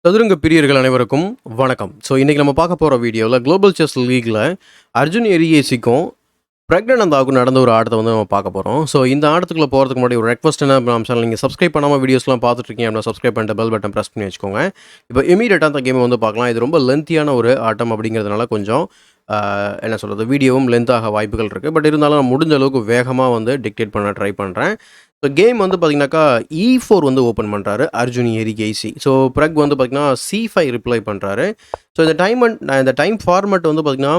சதுரங்க பிரியர்கள் அனைவருக்கும் வணக்கம். ஸோ இன்றைக்கி நம்ம பார்க்க போகிற வீடியோவில் குளோபல் செஸ் லீக்கில் அர்ஜுன் எரிகேசிக்கும் பிரக்னானந்தாவுக்கும் நடந்த ஒரு ஆட்டத்தை வந்து நம்ம பார்க்க போகிறோம். ஸோ இந்த ஆட்டத்துக்குள்ளே போகிறதுக்கு முன்னாடி ஒரு ரெக்வஸ்ட் என்ன நம்ம நீங்கள் சப்ஸ்கிரைப் பண்ணாமல் வீடியோஸ்லாம் பார்த்துட்ருக்கீங்க அப்படின்னா சப்ஸ்கிரைப் பண்ணிட்டு பெல் பட்டன் ப்ரெஸ் பண்ணி வச்சுக்கோங்க. இப்போ இமீடியட்டாக அந்த கேமை வந்து பார்க்கலாம். இது ரொம்ப லென்த்தியான ஒரு ஆட்டம் அப்படிங்கிறதுனால கொஞ்சம் என்ன சொல்கிறது, வீடியோவும் லென்த்தாக வாய்ப்புகள் இருக்குது. பட் இருந்தாலும் நான் முடிஞ்ச அளவுக்கு வேகமாக வந்து டிக்டேட் பண்ண ட்ரை பண்ணுறேன். ஸோ கேம் வந்து பார்த்திங்கனாக்கா E4 வந்து ஓப்பன் பண்ணுறாரு அர்ஜுன் எரிகேசி. ஸோ பிரக் வந்து பார்த்திங்கன்னா C5 ரிப்ளை பண்ணுறாரு. ஸோ இந்த டைம் ஃபார்மேட் வந்து பார்த்திங்கன்னா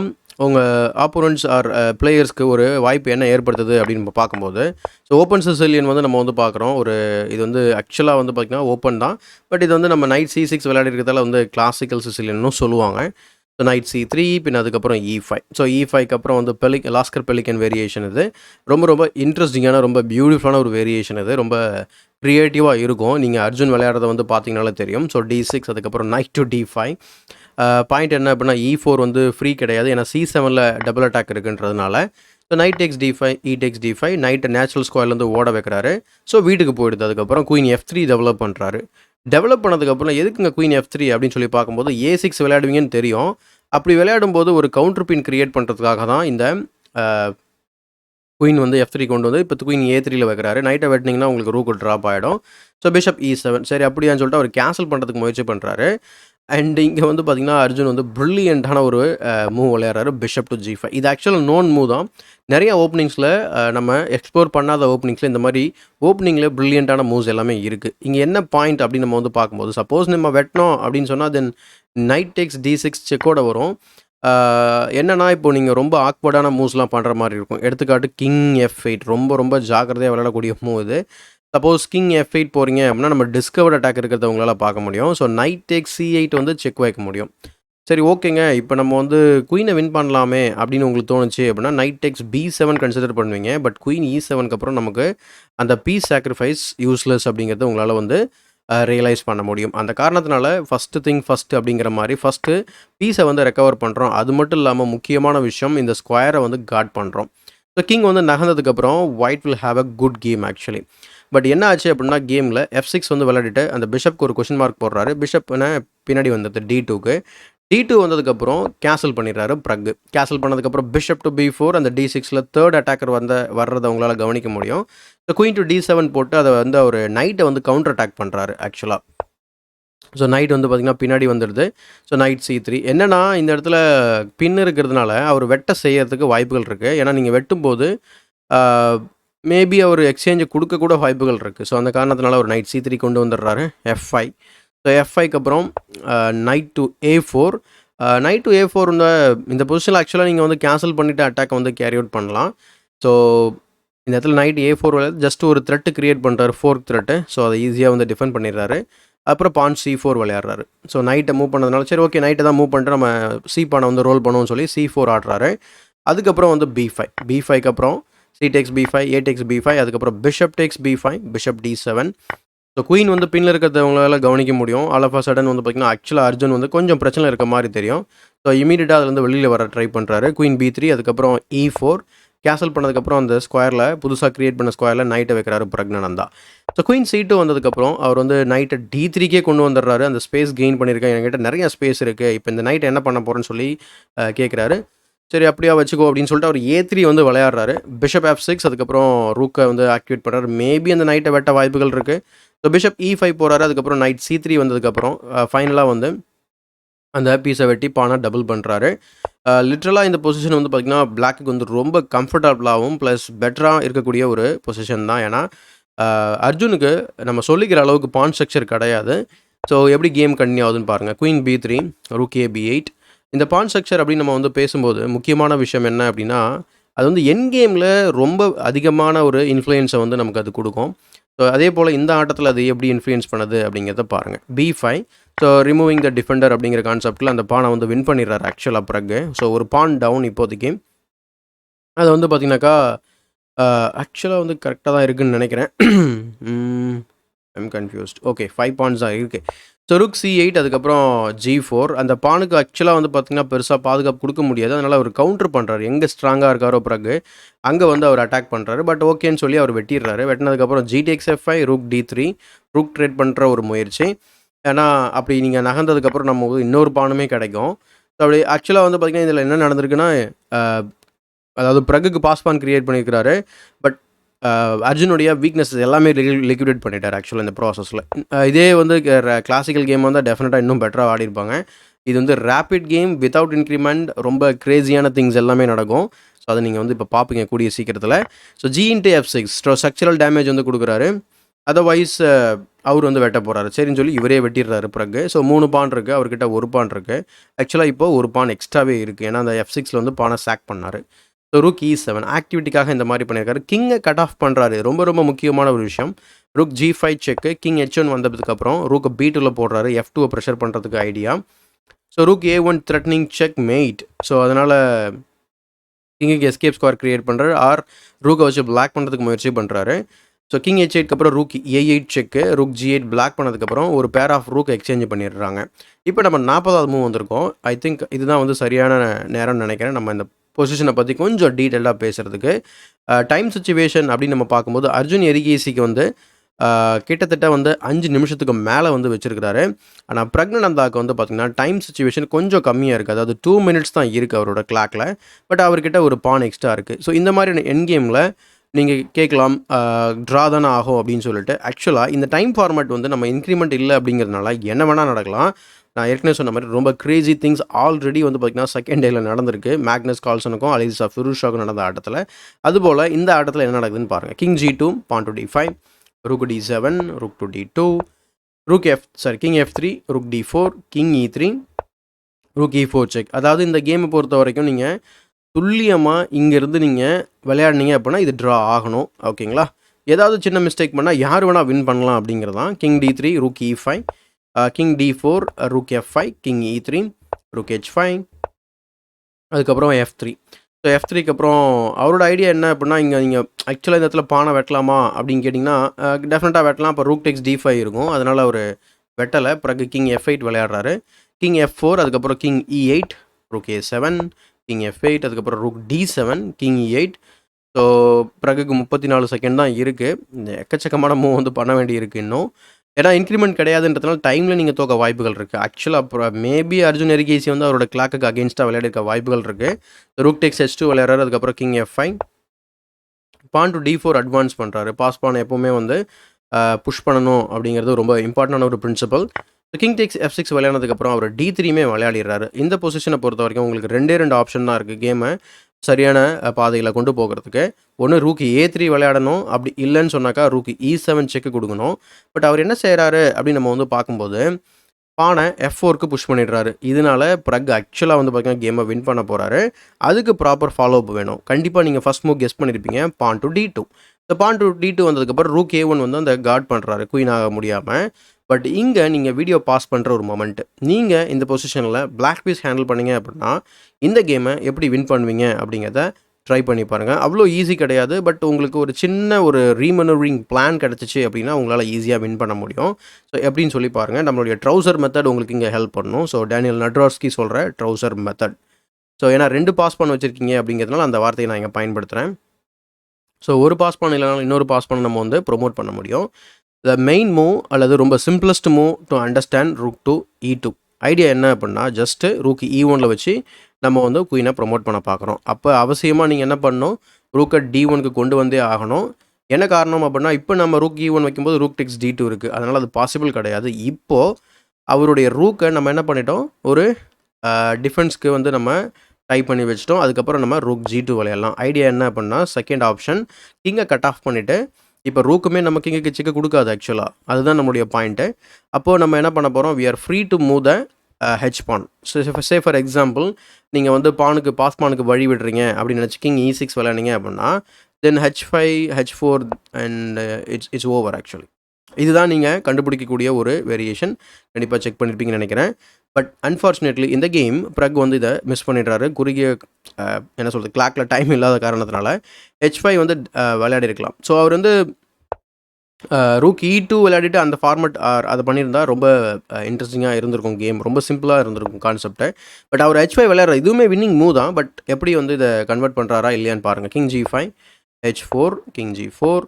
உங்கள் ஆப்போனன்ட்ஸ் ஆர் பிளேயர்ஸ்க்கு ஒரு வாய்ப்பு என்ன ஏற்படுத்துது அப்படின்னு நம்ம பார்க்கும்போது, ஸோ ஓப்பன் சிசிலியன் வந்து நம்ம வந்து பார்க்குறோம். இது வந்து ஆக்சுவலாக வந்து பார்த்திங்கன்னா ஓப்பன் தான். பட் இது வந்து நம்ம நைட் C6 விளையாடி இருக்கிறதால வந்து கிளாசிக்கல் சிசிலியன்னு சொல்லுவாங்க. ஸோ நைட் C3 பின் அதுக்கப்புறம் E5. ஸோ E5க்கு அப்புறம் வந்து லாஸ்கர் பெலிக்கன் வேரியேஷன். இது ரொம்ப இன்ட்ரெஸ்டிங்கான ரொம்ப பியூட்டிஃபுல்லான ஒரு வேரியேஷன். இது ரொம்ப க்ரியேட்டிவாக இருக்கும். நீங்கள் அர்ஜுன் விளையாடுறத வந்து பார்த்தீங்கனாலே தெரியும். ஸோ D6 அதுக்கப்புறம் நைட் டு D5. பாயிண்ட் என்ன அப்படின்னா E4 வந்து ஃப்ரீ கிடையாது, ஏன்னா C7ல் டபுள் அட்டாக் இருக்குன்றதுனால. So knight takes D5, E takes D5, நைட்டை நேச்சுரல் ஸ்கொயர்லேருந்து ஓட வைக்கிறாரு. ஸோ வீட்டுக்கு போயிடுது. அதுக்கப்புறம் குயின் F3 டெவலப் பண்ணுறாரு. டெவலப் பண்ணதுக்கப்புறம் எதுக்குங்க குயின் F3 அப்படின்னு சொல்லி பார்க்கும்போது A6 விளையாடுவீங்கன்னு தெரியும். அப்படி விளையாடும்போது ஒரு கவுண்டர் பின் கிரியேட் பண்ணுறதுக்காக தான் இந்த குயின் வந்து F3 கொண்டு வந்து இப்போ குயின் A3யில் வைக்கிறாரு. நைட்டை வெட்டினீங்கன்னா உங்களுக்கு ரூக்கு ட்ராப் ஆகிடும். ஸோ பிஷப் E7 சரி அப்படியான்னு சொல்லிட்டு அவர் கேன்சல் பண்ணுறதுக்கு முயற்சி பண்ணுறாரு. அண்ட் இங்கே வந்து பார்த்திங்கன்னா அர்ஜுன் வந்து ப்ரில்லியண்ட்டான ஒரு மூவ் விளையாடுறாரு, பிஷப் டு G5. இது ஆக்சுவலாக நோன் மூவ் தான். நிறைய ஓப்பனிங்ஸில் நம்ம எக்ஸ்ப்ளோர் பண்ணாத ஓப்பனிங்ஸில் இந்த மாதிரி ஓப்பனிங்கில் ப்ரில்லியண்ட்டான மூவ்ஸ் எல்லாமே இருக்குது. இங்கே என்ன பாயிண்ட் அப்படின்னு நம்ம வந்து பார்க்கும்போது, சப்போஸ் நம்ம வெட்டினோம் அப்படின்னு சொன்னால் தென் நைட் டேக்ஸ் D6 செக்கோட வரும். என்னென்னா இப்போ நீங்கள் ரொம்ப ஆக்வர்டான மூவ்ஸ்லாம் பண்ணுற மாதிரி இருக்கும். எடுத்துக்காட்டு கிங் F8 ரொம்ப ஜாக்கிரதையாக விளையாடக்கூடிய மூவ் இது. சப்போஸ் கிங் F8 போகிறீங்க அப்படின்னா நம்ம டிஸ்கவர்ட் அட்டாக் இருக்கிறத உங்களால் பார்க்க முடியும். ஸோ நைட் டேக் C8 வந்து செக் வைக்க முடியும். சரி ஓகேங்க, இப்போ நம்ம வந்து குயினை வின் பண்ணலாமே அப்படின்னு உங்களுக்கு தோணுச்சு அப்படின்னா நைட் டேக்ஸ் B7 கன்சிடர் பண்ணுவீங்க. பட் குயின் E7க்கு அப்புறம் நமக்கு அந்த பீஸ் சாக்ரிஃபைஸ் யூஸ்லெஸ் அப்படிங்கிறத உங்களால் வந்து ரியலைஸ் பண்ண முடியும். அந்த காரணத்தினால ஃபஸ்ட்டு அப்படிங்கிற மாதிரி ஃபஸ்ட்டு பீஸை வந்து ரெக்கவர் பண்ணுறோம். அது மட்டும் இல்லாமல் முக்கியமான விஷயம், இந்த ஸ்கொயரை வந்து கார்ட் பண்ணுறோம். ஸோ கிங் வந்து நகர்ந்ததுக்கப்புறம் white will have a good game actually. But என்ன ஆச்சு அப்படின்னா கேமில் F6 வந்து விளையாடிட்டு அந்த பிஷப்க்கு ஒரு கொஷின் மார்க் போடுறாரு. பிஷப்னா பின்னாடி வந்தது D2க்கு. D2 வந்ததுக்கப்புறம் கேன்சல் பண்ணிடுறாரு பிரக். கேன்சல் பண்ணதுக்கப்புறம் பிஷப் டு B4, அந்த D6ல் தேர்ட் அட்டாக்கர் வர்றதை உங்களால் கவனிக்க முடியும். ஸோ குயின் டு D7 போட்டு அதை வந்து ஒரு நைட்டை வந்து கவுண்டர் அட்டாக் பண்ணுறாரு ஆக்சுவலாக. ஸோ நைட் வந்து பார்த்திங்கன்னா பின்னாடி வந்துடுது. ஸோ நைட் C3 என்னென்னா இந்த இடத்துல பின் இருக்கிறதுனால அவர் வெட்ட செய்யறதுக்கு வாய்ப்புகள் இருக்குது. ஏன்னா நீங்கள் வெட்டும்போது மேபி அவர் எக்ஸ்சேஞ்சை கொடுக்க கூட வாய்ப்புகள் இருக்குது. ஸோ அந்த காரணத்தினால ஒரு நைட் C3 கொண்டு வந்துடுறாரு. F5. ஸோ F5க்கு அப்புறம் night to A4. Night to A4 இந்த பொசிஷனில் ஆக்சுவலாக நீங்கள் வந்து கேன்சல் பண்ணிவிட்டு அட்டாக் வந்து கேரி அவுட் பண்ணலாம். ஸோ இந்த இடத்துல நைட் A4 ஜஸ்ட் ஒரு த்ரெட்டு கிரியேட் பண்ணுறாரு, ஃபோர்க் த்ரெட்டு. ஸோ அதை ஈஸியாக வந்து டிஃபெண்ட் பண்ணிடுறாரு. அப்புறம் பான் C4 விளையாடுறாரு. ஸோ நைட்டை மூவ் பண்ணதுனால சரி ஓகே நைட்டை தான் மூவ் பண்ணிட்டு நம்ம C பானை வந்து ரோல் பண்ணுவோம்னு சொல்லி C4 ஆடுறாரு. அதுக்கப்புறம் வந்து B5. B5க்கு அப்புறம் C takes B5, A takes B5, அதுக்கப்புறம் bishop takes B5, bishop D7. So queen வந்து பின்னில் இருக்கிறத உங்களால் கவனிக்க முடியும். ஆல் ஆஃப் அ சடன் வந்து பார்த்திங்கன்னா ஆக்சுவலாக அர்ஜுன் வந்து கொஞ்சம் பிரச்சனை இருக்க மாதிரி தெரியும். ஸோ இமீடியட்டாக அதுலேருந்து வெளியில் வர ட்ரை பண்ணுறாரு. குயின் B3, அதுக்கப்புறம் E4 கேன்சல் பண்ணதுக்கப்புறம் அந்த ஸ்கொயரில் புதுசாக க்ரியேட் பண்ண ஸ்கொயரில் நைட்டை வைக்கிறாரு பிரக்னானந்தா. ஸோ குயின் C2 வந்ததுக்கப்புறம் அவர் வந்து நைட்டை D3க்கே கொண்டு வந்துடுறாரு. அந்த ஸ்பேஸ் கெயின் பண்ணியிருக்கேன், என்கிட்ட நிறைய ஸ்பேஸ் இருக்குது, இப்போ இந்த நைட்டை என்ன பண்ண போகிறேன்னு சொல்லி கேட்குறாரு. சரி அப்படியா வச்சுக்கோ அப்படின்னு சொல்லிட்டு அவர் A3 வந்து விளையாடுறாரு. பிஷப் F6, அதுக்கப்புறம் ரூக்கை வந்து ஆக்டிவேட் பண்ணுறாரு. மேபி அந்த நைட்டை வெட்ட வாய்ப்புகள் இருக்குது. ஸோ பிஷப் E5 போகிறாரு. அதுக்கப்புறம் நைட் C3 வந்ததுக்கப்புறம் ஃபைனலாக வந்து அந்த பீஸை வெட்டி பானை டபுள் பண்ணுறாரு. லிட்ரலாக இந்த பொசிஷன் வந்து பார்த்திங்கன்னா பிளாக்குக்கு வந்து ரொம்ப கம்ஃபர்டபுளாகவும் ப்ளஸ் பெட்டராக இருக்கக்கூடிய ஒரு பொசிஷன் தான். ஏன்னா அர்ஜுனுக்கு நம்ம சொல்லிக்கிற அளவுக்கு பான் ஸ்ட்ரக்சர் கிடையாது. ஸோ எப்படி கேம் கண்டினியூ ஆகுதுன்னு பாருங்கள். Queen B3, rook A B8. இந்த பான் ஸ்ட்ரக்சர் அப்படின்னு நம்ம வந்து பேசும்போது முக்கியமான விஷயம் என்ன அப்படின்னா, அது வந்து என் கேமில் ரொம்ப அதிகமான ஒரு இன்ஃப்ளூயன்ஸை வந்து நமக்கு அது கொடுக்கும். ஸோ அதே போல் இந்த ஆட்டத்தில் அது எப்படி இன்ஃப்ளூயன்ஸ் பண்ணுது அப்படிங்கிறத பாருங்கள். B5. ஸோ ரிமூவிங் த டிஃபெண்டர் அப்படிங்கிற கான்செப்டில் அந்த பானை வந்து வின் பண்ணிடுறாரு ஆக்சுவலாக பிறகு. ஸோ ஒரு பான் டவுன் இப்போதைக்கு. அது வந்து பார்த்திங்கனாக்கா ஆக்சுவலாக வந்து கரெக்டாக தான் இருக்குதுன்னு நினைக்கிறேன். I'm confused. ஓகே 5 பாயிண்ட்ஸ் தான் இருக்குது. ஸோ ருக் C8, அதுக்கப்புறம் G4. அந்த பானுக்கு ஆக்சுவலாக வந்து பார்த்திங்கன்னா பெருசாக பாதுகாப்பு கொடுக்க முடியாது. அதனால் அவர் கவுண்டர் பண்ணுறாரு. எங்கே ஸ்ட்ராங்காக இருக்காரோ பிறகு அங்கே வந்து அவர் அட்டாக் பண்ணுறாரு. பட் ஓகேன்னு சொல்லி அவர் வெட்டிடுறாரு. வெட்டினதுக்கப்புறம் G takes F5, rook D3, rook trade பண்ணுற ஒரு முயற்சி. ஏன்னா அப்படி நீங்கள் நகர்ந்ததுக்கப்புறம் நமக்கு இன்னொரு பானுமே கிடைக்கும். ஸோ அப்படி ஆக்சுவலாக வந்து பார்த்திங்கன்னா இதில் என்ன நடந்திருக்குன்னா அதாவது ப்ரக்குக்கு பாஸ் பான் கிரியேட் பண்ணியிருக்கிறாரு. பட் அர்ஜுனுடைய வீக்னஸஸ் எல்லாமே லிக்விடேட் பண்ணிட்டார் ஆக்சுவலாக இந்த ப்ராசஸில். இதே வந்து கிளாசிக்கல் கேம் வந்தால் டெஃபினட்டாக இன்னும் பெட்டராக ஆடிருப்பாங்க. இது வந்து ரேபிட் கேம் வித்தவுட் இன்க்ரிமெண்ட், ரொம்ப க்ரேஸியான திங்ஸ் எல்லாமே நடக்கும். ஸோ அதை நீங்கள் வந்து இப்போ பார்ப்பீங்க கூடிய சீக்கிரத்தில். ஸோ G/F6 ஸ்ட்ரக்சரல் டேமேஜ் வந்து கொடுக்குறாரு. அதர்வைஸ் அவர் வந்து வெட்ட போகிறாரு. சரின்னு சொல்லி இவரே வெட்டிடுறாரு ப்ரக்கு. ஸோ 3 பான் இருக்குது, அவர்கிட்ட 1 பான் இருக்குது. ஆக்சுவலாக இப்போ 1 பான் எக்ஸ்ட்ராவே இருக்குது, ஏன்னா அந்த F6ல் வந்து பானை சாக் பண்ணார். ஸோ ரூக் E7 ஆக்டிவிட்டிக்காக இந்த மாதிரி பண்ணியிருக்காரு. கிங்கை கட் ஆஃப் பண்ணுறாரு. ரொம்ப ரொம்ப முக்கியமான ஒரு விஷயம். ரூக் G5 செக்கு. கிங் H1 வந்ததுக்கப்புறம் ரூக்கை B2ல போடுறாரு, F2வை ப்ரெஷர் பண்ணுறதுக்கு idea. So rook A1 threatening check mat. So அதனால் கிங்குக்கு எஸ்கேப் ஸ்கொயர் கிரியேட் பண்ணுறாரு, ஆர் ரூக்கை வச்சு பிளாக் பண்ணுறதுக்கு முயற்சி பண்ணுறாரு. ஸோ கிங் H8க்கு அப்புறம் ரூக் A8 செக்கு. ரூக் G8 பிளாக் பண்ணதுக்கப்புறம் ஒரு பேர் ஆஃப் ரூக் எக்ஸ்சேஞ்ச் பண்ணிடுறாங்க. இப்போ நம்ம 40வது மூவ் வந்திருக்கோம். ஐ திங்க் இதுதான் வந்து சரியான நேரம்னு நினைக்கிறேன் நம்ம இந்த பொசிஷனை பற்றி கொஞ்சம் டீட்டெயிலாக பேசுகிறதுக்கு. டைம் சுச்சுவேஷன் அப்படின்னு நம்ம பார்க்கும்போது அர்ஜுன் எரிகேசிக்கு வந்து கிட்டத்தட்ட வந்து 5 நிமிஷத்துக்கு மேலே வந்து வச்சுருக்கிறாரு. ஆனால் பிரக்னனந்தாவுக்கு வந்து பார்த்திங்கன்னா டைம் சுச்சுவேஷன் கொஞ்சம் கம்மியாக இருக்குது. அதாவது 2 மினிட்ஸ் தான் இருக்குது அவரோட கிளாக்கில். பட் அவர்கிட்ட ஒரு பான் எக்ஸ்ட்ரா இருக்குது. ஸோ இந்த மாதிரியான என் கேமில் நீங்கள் கேட்கலாம் ட்ரா தானே ஆகும் அப்படின்னு சொல்லிட்டு. ஆக்சுவலாக இந்த டைம் ஃபார்மேட் வந்து நம்ம இன்க்ரிமெண்ட் இல்லை அப்படிங்கிறதுனால என்ன வேணால் நடக்கலாம். நான் ஏற்கனவே சொன்ன மாதிரி ரொம்ப க்ரேசி திங்ஸ் ஆல்ரெடி வந்து பார்த்திங்கன்னா செகண்ட் டேயில் நடந்திருக்கு. மேக்னஸ் கால்சனுக்கும் அலிசா ஃபிரூஷாவுக்கும் நடந்த ஆட்டத்தில். அதுபோல் இந்த ஆட்டத்தில் என்ன நடக்குதுன்னு பாருங்கள். King G2 pawn to D5, rook D7, rook to D2, king F3, rook D4, king E3, rook E4 check. அதாவது இந்த கேமை பொறுத்த வரைக்கும் நீங்கள் துல்லியமாக இங்கேருந்து நீங்கள் விளையாடினீங்க அப்படின்னா இது ட்ரா ஆகணும். ஓகேங்களா? ஏதாவது சின்ன மிஸ்டேக் பண்ணால் யார் வேணால் வின் பண்ணலாம் அப்படிங்கிறது தான். King D3, rook E5, king D4, rook F5, king E3, rook H5, அதுக்கப்புறம் F3. ஸோ F3க்கு அப்புறம் அவரோட ஐடியா என்ன அப்படின்னா, இங்கே நீங்கள் ஆக்சுவலாக இந்த இடத்துல பானை வெட்டலாமா அப்படின்னு கேட்டிங்கன்னா டெஃபினட்டாக வெட்டலாம். அப்போ ரூக் டெக்ஸ் D5 இருக்கும், அதனால் அவர் வெட்டலை. பிறகு கிங் F8 விளையாடுறாரு. கிங் F4, அதுக்கப்புறம் king E8, rook A7, king F8, அதுக்கப்புறம் rook D7, king E8. So பிறகுக்கு 34 செகண்ட் தான் இருக்குது. இந்த எக்கச்சக்கமான மூவ் வந்து பண்ண வேண்டியிருக்கு இன்னும். ஏன்னா இன்க்ரிமெண்ட் கிடையாதுன்றதுனால டைமில் நீங்கள் தோக்க வாய்ப்புகள் இருக்குது. ஆக்சுவலாக அப்புறம் மேபி அர்ஜுன் எரிகேசி வந்து அவரோட கிளாக்குக்கு அகேன்ஸ்டாக விளையாடிருக்க வாய்ப்புகள் இருக்குது. ரூக் டெக்ஸ் H2 விளையாடுறாரு. அதுக்கப்புறம் king F5, pawn to D4 advance பண்ணுறாரு. பாஸ் பான் எப்போவுமே வந்து புஷ் பண்ணணும் அப்படிங்கிறது ரொம்ப இம்பார்ட்டண்டான ஒரு பிரின்சிபல். கிங் டெக்ஸ் F6 விளையாடுனதுக்கப்புறம் அவர் D3யுமே விளையாடிடுறாரு. இந்த பொசிஷனை பொறுத்த வரைக்கும் உங்களுக்கு 2 ஆப்ஷன் தான் இருக்குது கேமை சரியான பாதையில் கொண்டு போகிறதுக்கு. ஒன்று ரூக் A3 விளையாடணும், அப்படி இல்லைன்னு சொன்னாக்கா ரூக் E7 செக்கு கொடுக்கணும். பட் அவர் என்ன செய்கிறாரு அப்படின்னு நம்ம வந்து பார்க்கும்போது பானை F4க்கு புஷ் பண்ணிடுறாரு. இதனால ப்ரக் ஆக்சுவலாக வந்து பார்த்திங்கன்னா கேமை வின் பண்ண போகிறாரு. அதுக்கு ப்ராப்பர் ஃபாலோ அப் வேணும். கண்டிப்பாக நீங்கள் ஃபஸ்ட் மூவ் கெஸ் பண்ணியிருப்பீங்க, பான் டு D2. இந்த பான் டு D2 வந்ததுக்கப்புறம் ரூக் A1 வந்து அந்த கார்ட் பண்ணுறாரு குயின் ஆக முடியாமல். பட் இங்கே நீங்கள் வீடியோ பாஸ் பண்ணுற ஒரு மொமெண்ட்டு, நீங்கள் இந்த பொசிஷனில் பிளாக் பீஸ் ஹேண்டில் பண்ணிங்க அப்படின்னா இந்த கேமை எப்படி வின் பண்ணுவீங்க அப்படிங்கிறத ட்ரை பண்ணி பாருங்கள். அவ்வளோ ஈஸி கிடையாது. பட் உங்களுக்கு ஒரு சின்ன ஒரு ரீமனூவரிங் பிளான் கிடச்சிச்சு அப்படின்னா உங்களால் ஈஸியாக வின் பண்ண முடியும். ஸோ எப்படின்னு சொல்லி பாருங்கள். நம்மளுடைய ட்ரௌசர் மெத்தட் உங்களுக்கு இங்கே ஹெல்ப் பண்ணணும். ஸோ டேனியல் நட்ராஸ்கி சொல்கிற ட்ரௌசர் மெத்தட். ஸோ ஏன்னா 2 பாஸ் பண்ண வச்சுருக்கீங்க அப்படிங்கிறதுனால அந்த வார்த்தையை நான் இங்கே பயன்படுத்துகிறேன். ஸோ ஒரு பாஸ் பண்ண இல்லைனாலும் இன்னொரு பாஸ் பண்ண நம்ம வந்து ப்ரொமோட் பண்ண முடியும். த மெயின் மூவ் அல்லது ரொம்ப simplest move to understand rook to E2. Idea என்ன அப்படின்னா ஜஸ்ட்டு ரூக் E1ல வச்சு நம்ம வந்து குயினை ப்ரொமோட் பண்ண பார்க்குறோம். அப்போ அவசியமாக நீங்கள் என்ன பண்ணணும், ரூக்கை D1க்கு கொண்டு வந்தே ஆகணும். என்ன காரணம் அப்படின்னா இப்போ நம்ம ரூக் E1 வைக்கும்போது ரூக் டெக்ஸ் D2 இருக்குது, அதனால் அது பாசிபிள் கிடையாது. இப்போது அவருடைய ரூக்கை நம்ம என்ன பண்ணிட்டோம், ஒரு டிஃபென்ஸ்க்கு வந்து நம்ம டைப் பண்ணி வச்சிட்டோம். அதுக்கப்புறம் நம்ம ரூக் G2 விளையாடலாம். ஐடியா என்ன அப்படின்னா செகண்ட் ஆப்ஷன் கிங்கை கட் ஆஃப் பண்ணிவிட்டு இப்போ ரூக்குமே நம்ம கிங்குக்கு செக்கு கொடுக்காது ஆக்சுவலாக. அதுதான் நம்மளுடைய பாயிண்ட்டு. அப்போது நம்ம என்ன பண்ண போகிறோம், we are free to move the H pawn. Say for example நீங்கள் வந்து பாஸ் பானுக்கு வழி விடுறீங்க அப்படின்னு நினச்சி கிங் E6 விளையாடிங்க அப்படின்னா தென் H5, H4 and it's over actually. இதுதான் நீங்கள் கண்டுபிடிக்கக்கூடிய ஒரு வேரியேஷன். கண்டிப்பாக செக் பண்ணியிருப்பீங்கன்னு நினைக்கிறேன். பட் அன்ஃபார்ச்சுனேட்லி இந்த கேம் ப்ரக் வந்து இதை மிஸ் பண்ணிடுறாரு. குறுகிய என்ன சொல்கிறது, கிளாக்கில் டைம் இல்லாத காரணத்தினால H5 வந்து விளையாடிருக்கலாம். ஸோ அவர் வந்து ரூக் E2 விளையாடிட்டு அந்த ஃபார்மெட் அதை பண்ணியிருந்தா ரொம்ப இன்ட்ரெஸ்டிங்காக இருந்திருக்கும் கேம். ரொம்ப சிம்பிளாக இருந்திருக்கும் கான்செப்டை. பட் அவர் H5 விளையாடுற இதுவுமே வின்னிங் மூவ் தான். பட் எப்படி வந்து இதை கன்வெர்ட் பண்ணுறாரா இல்லையான்னு பாருங்கள். King G5, H4, king G4,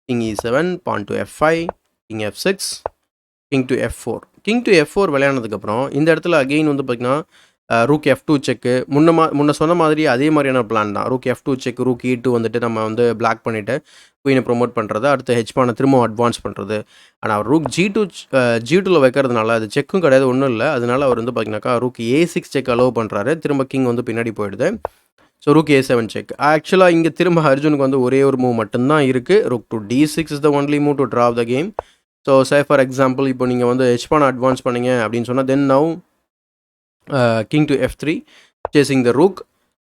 king E7, pawn to F5, king F6, king to F4. King to F4 விளையாடுனதுக்கப்புறம் இந்த இடத்துல அகெயின் வந்து பார்த்திங்கன்னா ரூக் F2 செக்கு முன்ன சொன்ன மாதிரி அதே மாதிரியான பிளான் தான். Rook F2 check, rook E2 வந்துட்டு நம்ம வந்து பிளாக் பண்ணிவிட்டு குயினை ப்ரொமோட் பண்ணுறது, அடுத்து ஹெச்பானை திரும்ப அட்வான்ஸ் பண்ணுறது. ஆனால் ரூக் G2ல வைக்கிறதுனால அது செக்கும் கிடையாது, ஒன்றும் இல்லை. அதனால அவர் வந்து பார்த்திங்கனாக்கா ரூக் A6 செக் அலோவ் பண்ணுறாரு. திரும்ப கிங் வந்து பின்னாடி போயிடுது. So rook A7 check. ஆக்சுவலாக இங்கே திரும்ப அர்ஜுனுக்கு வந்து ஒரே ஒரு மூவ் மட்டும்தான் இருக்குது. Rook to D6 is the only move to draw the game. So say for example இப்போ நீங்கள் வந்து ஹெச்பானை அட்வான்ஸ் பண்ணீங்க அப்படின்னு சொன்னால் தென் now king to F3 chasing the rook.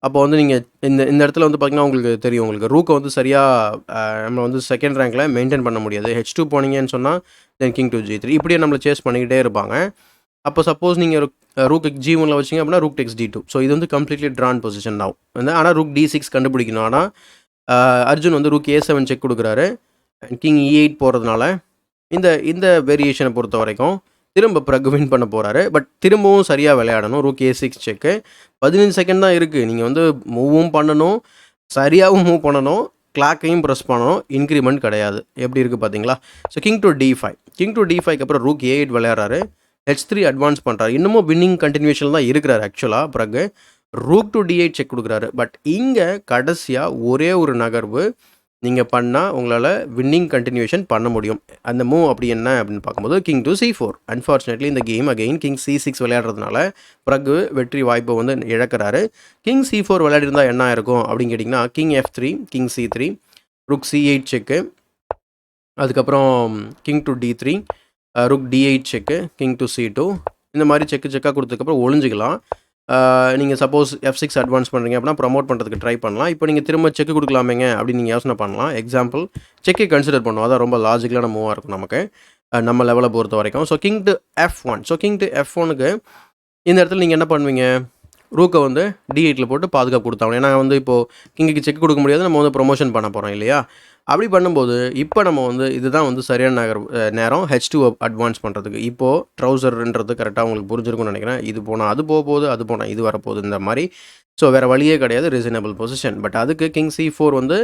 அப்போ வந்து நீங்கள் இந்த இடத்துல வந்து பார்த்திங்கன்னா உங்களுக்கு தெரியும், உங்களுக்கு ரூக்கை வந்து சரியாக நம்ம வந்து செகண்ட் ரேங்கில் மெயின்டைன் பண்ண முடியாது. H2 போனீங்கன்னு சொன்னால் தென் கிங் டு G3 இப்படியே நம்மளை சேஸ் பண்ணிக்கிட்டே இருப்பாங்க. அப்போ சப்போஸ் நீங்கள் ரூக் G1ல வச்சிங்க அப்படின்னா ரூக் டெக்ஸ் D2. ஸோ இது வந்து கம்ப்ளீட்லி ட்ரான் பொசிஷன் தான் வந்து. ஆனால் ரூக் D6 கண்டுபிடிக்கணும். ஆனால் அர்ஜுன் வந்து ரூக் A7 செக் கொடுக்குறாரு. கிங் E8 போகிறதுனால இந்த வேரியேஷனை பொறுத்த வரைக்கும் திரும்ப ப்ரக் வின் பண்ண போகிறாரு. பட் திரும்பவும் சரியாக விளையாடணும். ரூக் A6 செக்கு. 15 செகண்ட் தான் இருக்குது. நீங்கள் வந்து மூவும் பண்ணணும், சரியாகவும் மூவ் பண்ணணும், கிளாக்கையும் ப்ரெஸ் பண்ணணும். இன்க்ரிமெண்ட் கிடையாது. எப்படி இருக்குது பார்த்தீங்களா? So king to D5. King to D5க்கு அப்புறம் ரூக் A8 விளையாடுறாரு. H3 அட்வான்ஸ் பண்ணுறாரு. இன்னமும் வின்னிங் கண்டினியூஷன் தான் இருக்கிறார் ஆக்சுவலாக. பிறகு ரூக் டு D8 செக் கொடுக்குறாரு. பட் இங்கே கடைசியாக ஒரே ஒரு நகர்வு நீங்கள் பண்ணால் உங்களால் வின்னிங் கண்டினியூஷன் பண்ண முடியும். அந்த மூவ் அப்படி என்ன அப்படின்னு பார்க்கும்போது கிங் டு C4. அன்ஃபார்ச்சுனேட்லி இந்த கேம் அகெயின் கிங் C6 விளையாடுறதுனால பிறகு வெற்றி வாய்ப்பை வந்து இழக்கிறாரு. கிங் C4 விளையாடிருந்தால் என்ன இருக்கும் அப்படின்னு கேட்டிங்கன்னா king F3, king C3, rook C8 check, அதுக்கப்புறம் king to D3, rook D8 check, king to C2. இந்த மாதிரி செக்காக கொடுத்ததுக்கப்புறம் ஒளிஞ்சிக்கலாம். நீங்கள் சப்போஸ் F6 அட்வான்ஸ் பண்ணுறீங்க அப்படின்னா ப்ரமோட் பண்ணுறதுக்கு ட்ரை பண்ணலாம். இப்போ நீங்கள் திரும்ப செக்கு கொடுக்கலாமேங்க அப்படின்னு நீங்கள் யோசனை பண்ணலாம். எக்ஸாம்பிள் செக்கை கன்சிடர் பண்ணுவோம். அதான் ரொம்ப லாஜிக்கலான மூவாக இருக்கும் நமக்கு நம்ம லெவலை பொறுத்த வரைக்கும். So king to F1. So king to F1க்கு இந்த இடத்துல நீங்கள் என்ன பண்ணுவீங்க? ரூக்கை வந்து D8ல் போட்டு பாதுகாப்பு கொடுத்தாங்க. ஏன்னா வந்து இப்போது கிங்குக்கு செக் கொடுக்க முடியாது, நம்ம வந்து ப்ரொமோஷன் பண்ண போகிறோம் இல்லையா? அப்படி பண்ணும்போது இப்போ நம்ம வந்து இதுதான் வந்து சரியான நேரம் H2 அட்வான்ஸ் பண்ணுறதுக்கு. இப்போது ட்ரௌசர்ன்றது கரெக்டாக உங்களுக்கு புரிஞ்சிருக்கும்னு நினைக்கிறேன். இது போனால் அது போகுது, அது போனால் இது வரப்போகுது இந்த மாதிரி. ஸோ வேறு வழியே கிடையாது, ரீசனபிள் பொசிஷன். பட் அதுக்கு கிங் C4 வந்து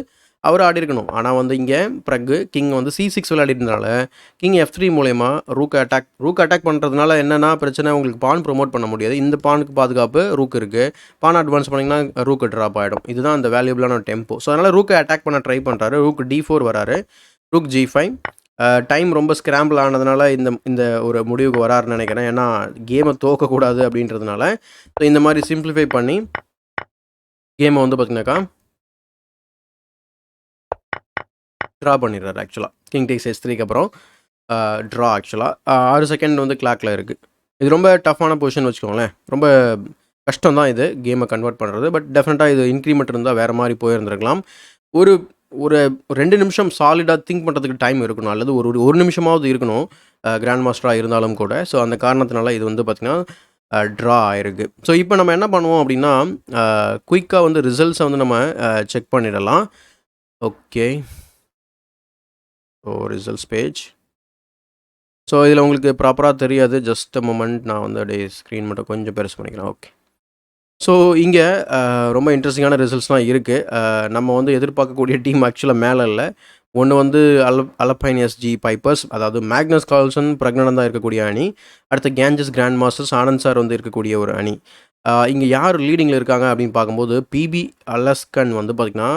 அவர் ஆடி இருக்கணும். ஆனால் வந்து இங்கே பிறகு கிங் வந்து C6 விளையாடினால கிங் F3 மூலயமா ரூக் அட்டாக் பண்ணுறதுனால என்னென்னா பிரச்சனை, உங்களுக்கு பான் ப்ரொமோட் பண்ண முடியாது. இந்த பானுக்கு பாதுகாப்பு ரூக் இருக்குது. பான் அட்வான்ஸ் பண்ணிங்கன்னா ரூக்கு ட்ராப் ஆகிடும். இதுதான் அந்த வேல்யூபிளான டெம்போ. ஸோ அதனால் ரூக்கை அட்டாக் பண்ண ட்ரை பண்ணுறாரு. ரூக் D4 வராரு. Rook G5. டைம் ரொம்ப ஸ்க்ராம்பிள் ஆனதுனால இந்த ஒரு முடிவுக்கு வராருன்னு நினைக்கிறேன். ஏன்னா கேமை தோக்கக்கூடாது அப்படின்றதுனால. ஸோ இந்த மாதிரி சிம்பிளிஃபை பண்ணி கேமை வந்து பார்த்திங்கனாக்கா ட்ரா பண்ணிடுறாரு. ஆக்சுவலாக கிங் டேக்ஸ் H3க்கு அப்புறம் ட்ரா ஆக்சுவலாக 6 செகண்ட் வந்து கிளாக்கில் இருக்குது. இது ரொம்ப டஃப்பான பொசிஷன் வச்சுக்கோங்களேன். ரொம்ப கஷ்டம் தான் இது கேமை கன்வெர்ட் பண்ணுறது. பட் டெஃபினட்டாக இது இன்க்ரிமெண்ட் இருந்தால் வேறு மாதிரி போயிருந்துருக்கலாம். ஒரு ஒரு 2 நிமிஷம் சாலிடாக திங்க் பண்ணுறதுக்கு டைம் இருக்கணும், அல்லது ஒரு நிமிஷமாவது இருக்கணும் கிராண்ட் மாஸ்டராக இருந்தாலும் கூட. ஸோ அந்த காரணத்தினால இது வந்து பார்த்திங்கன்னா ட்ரா ஆகிருக்கு. ஸோ இப்போ நம்ம என்ன பண்ணுவோம் அப்படின்னா குயிக்காக வந்து ரிசல்ட்ஸை வந்து நம்ம செக் பண்ணிடலாம். Okay, so results page. So இதில் உங்களுக்கு ப்ராப்பராக தெரியாது. ஜஸ்ட் அ மொமெண்ட், நான் வந்து அப்படியே ஸ்க்ரீன் மட்டும் கொஞ்சம் பெருசு பண்ணிக்கிறேன். ஓகே, ஸோ இங்கே ரொம்ப இன்ட்ரெஸ்டிங்கான ரிசல்ட்ஸ்லாம் இருக்குது. நம்ம வந்து எதிர்பார்க்கக்கூடிய டீம் ஆக்சுவலாக மேலே இல்லை. ஒன்று வந்து அலப்பைன் SG பைப்பர்ஸ், அதாவது மேக்னஸ் கார்ல்சன் பிரக்னன் தான் இருக்கக்கூடிய அணி. அடுத்து Ganges grand masters Anand sir வந்து இருக்கக்கூடிய ஒரு அணி. இங்கே யார் லீடிங்கில் இருக்காங்க அப்படின்னு பார்க்கும்போது PB அலஸ்கன் வந்து பார்த்திங்கன்னா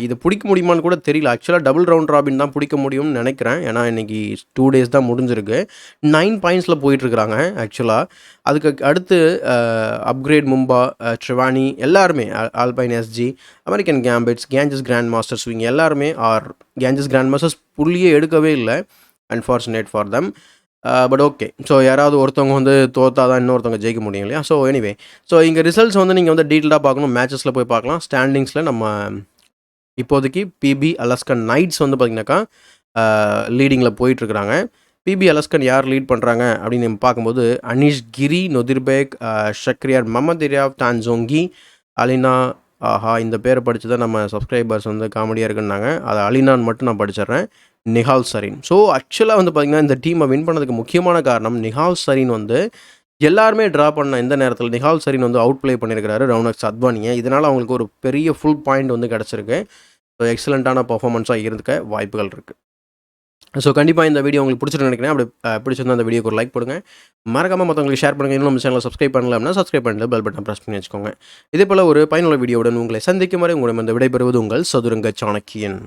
இது பிடிக்க முடியுமான்னு கூட தெரியல. ஆக்சுவலாக டபுள் ரவுண்ட் ராபின் தான் பிடிக்க முடியும்னு நினைக்கிறேன். ஏன்னா இன்றைக்கி 2 days தான் முடிஞ்சிருக்கு. 9 பாயிண்ட்ஸில் போயிட்டுருக்குறாங்க ஆக்சுவலாக. அதுக்கு அடுத்து அப்கிரேட் மும்பா, ட்ரிவானி எல்லாருமே, Alpine SG, American Gambits, Ganges grand Masters, இவங்க எல்லாருமே கேஞ்சஸ் கிராண்ட் மாஸ்டர்ஸ் புள்ளியே எடுக்கவே இல்லை. Unfortunate for them. But okay, so யாராவது ஒருத்தவங்க வந்து தோற்றா தான் இன்னொருத்தவங்க ஜெயிக்க முடியும் இல்லையா? ஸோ எனிவே, ஸோ இங்கே ரிசல்ட்ஸ் வந்து நீங்கள் வந்து டீட்டெயிலாக பார்க்கணும். மேட்சஸில் போய் பார்க்கலாம். ஸ்டாண்டிங்ஸில் நம்ம இப்போதைக்கு PB அலஸ்கன் நைட்ஸ் வந்து பார்த்திங்கனாக்கா லீடிங்கில் போயிட்டுருக்குறாங்க. PB அலஸ்கன் யார் லீட் பண்ணுறாங்க அப்படின்னு நம்ம பார்க்கும்போது அனீஷ் கிரி, நொதிர்பேக், ஷக்ரியார், மமதிரியாவ், டான்ஜோங்கி, அலினா. ஆஹா, இந்த பேரை படித்து தான் நம்ம சப்ஸ்கிரைபர்ஸ் வந்து காமெடியாக இருக்குன்னாங்க. அதை அலினான்னு மட்டும் நான் படிச்சிடுறேன். நிஹால் சரீன். ஸோ ஆக்சுவலாக வந்து பார்த்திங்கன்னா இந்த டீமை வின் பண்ணதுக்கு முக்கியமான காரணம் நிஹால் சரீன் வந்து எல்லாருமே ட்ரா பண்ண இந்த நேரத்தில் நிஹால் சரீன் வந்து அவுட் ப்ளே பண்ணியிருக்கிறாரு ரவுனக்ஸ் அத்வானியை. இதனால் அவங்களுக்கு ஒரு பெரிய ஃபுல் பாயிண்ட் வந்து கிடச்சிருக்கு. ஸோ எக்ஸலண்ட்டான பர்ஃபார்மன்ஸாக இருந்துக்க வாய்ப்புகள் இருக்குது. ஸோ கண்டிப்பாக இந்த வீடியோ உங்களுக்கு பிடிச்சிருன்னு நினைக்கிறேன். அப்படி பிடிச்சிருந்தா அந்த வீடியோக்கு ஒரு லைக் போடுங்க. மறக்காம மற்றவங்களுக்கு ஷேர் பண்ணுங்கள். இன்னும் நம்ம சேனலை சப்ஸ்கிரைப் பண்ணல அப்படின்னா சப்ஸ்கிரைப் பண்ணிட்டு பெல் பட்டன் ப்ரெஸ் பண்ணி வச்சுக்கோங்க. இதே போல் ஒரு பயனுள்ள வீடியோவுடன் உங்களை சந்திக்கும் வரை உங்களிடம் இந்த விடைபெறுவது உங்கள் சதுரங்க சாணக்கியன்.